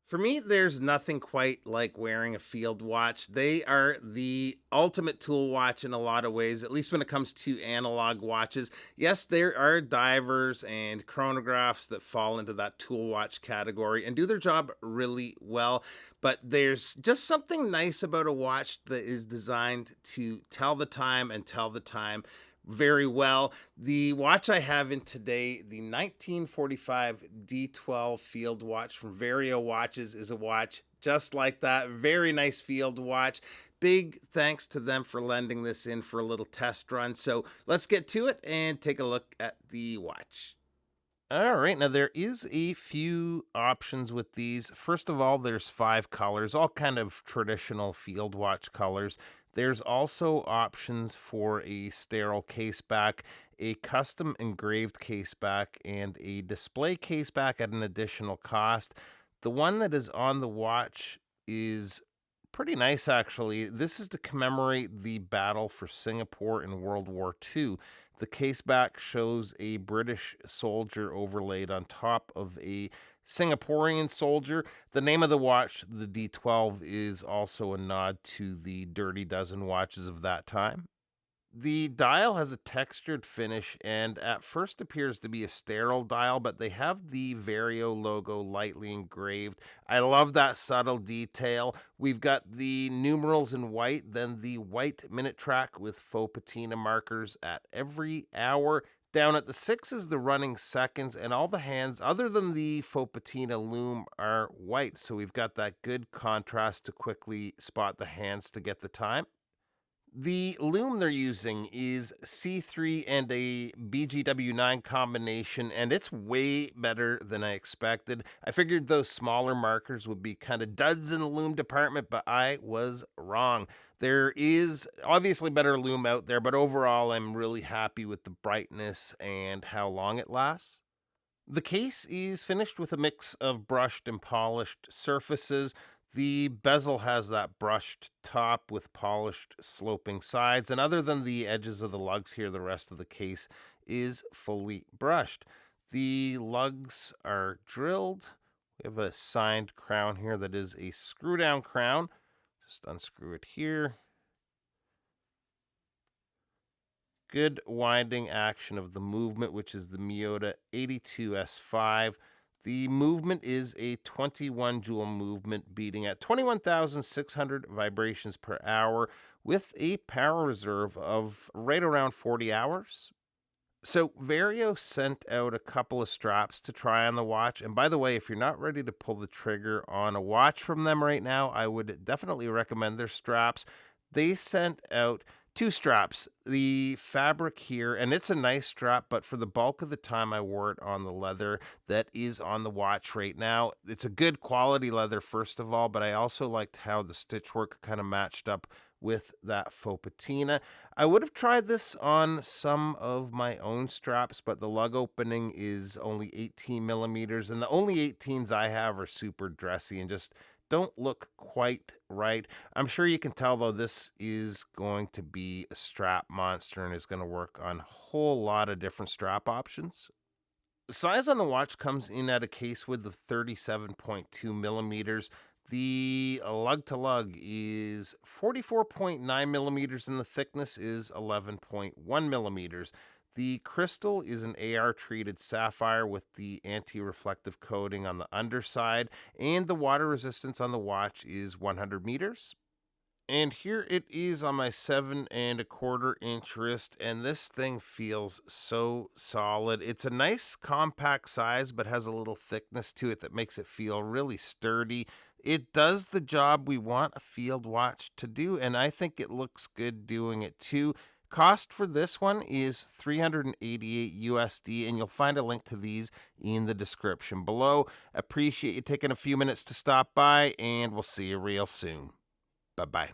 For me, there's nothing quite like wearing a field watch. They are the ultimate tool watch in a lot of ways, at least when it comes to analog watches. Yes, there are divers and chronographs that fall into that tool watch category and do their job really well. But there's just something nice about a watch that is designed to tell the time and tell the time very well. The watch I have in today, the 1945 D12 Field Watch from Vario Watches, is a watch just like that. Very nice field watch. Big thanks to them for lending this in for a little test run. So let's get to it and take a look at the watch. All right, now there is a few options with these. First of all, there's five colors, all kind of traditional field watch colors. There's also options for a sterile case back, a custom engraved case back, and a display case back at an additional cost. The one that is on the watch is pretty nice, actually. This is to commemorate the battle for Singapore in World War II. The caseback shows a British soldier overlaid on top of a Singaporean soldier. The name of the watch, the D12, is also a nod to the Dirty Dozen watches of that time. The dial has a textured finish and at first appears to be a sterile dial, but they have the Vario logo lightly engraved. I love that subtle detail. We've got the numerals in white, then the white minute track with faux patina markers at every hour. Down at the six is the running seconds, and all the hands, other than the faux patina loom, are white. So we've got that good contrast to quickly spot the hands to get the time. The loom they're using is C3 and a BGW9 combination, and it's way better than I expected. I figured those smaller markers would be kind of duds in the loom department, but I was wrong. There is obviously better loom out there, but overall, I'm really happy with the brightness and how long it lasts. The case is finished with a mix of brushed and polished surfaces. The bezel has that brushed top with polished sloping sides, and other than the edges of the lugs here, the rest of the case is fully brushed. The lugs are drilled. We have a signed crown here that is a screw down crown. Just unscrew it here. Good winding action of the movement, which is the Miyota 82S5. The movement is a 21 joule movement beating at 21,600 vibrations per hour with a power reserve of right around 40 hours. So Vario sent out a couple of straps to try on the watch. And by the way, if you're not ready to pull the trigger on a watch from them right now, I would definitely recommend their straps. They sent out two straps. The fabric here, and it's a nice strap, but for the bulk of the time I wore it on the leather that is on the watch right now. It's a good quality leather, first of all, but I also liked how the stitch work kind of matched up with that faux patina. I would have tried this on some of my own straps, but the lug opening is only 18 millimeters, and the only 18s I have are super dressy and just don't look quite right. I'm sure you can tell, though, this is going to be a strap monster and is going to work on a whole lot of different strap options. Size on the watch comes in at a case width of 37.2 millimeters. The lug to lug is 44.9 millimeters, and the thickness is 11.1 millimeters. The crystal is an AR treated sapphire with the anti reflective coating on the underside, and the water resistance on the watch is 100 meters. And here it is on my 7.25 inch wrist, and this thing feels so solid. It's a nice compact size, but has a little thickness to it that makes it feel really sturdy. It does the job we want a field watch to do, and I think it looks good doing it too. Cost for this one is 388 USD, and you'll find a link to these in the description below. Appreciate you taking a few minutes to stop by, and we'll see you real soon. Bye-bye.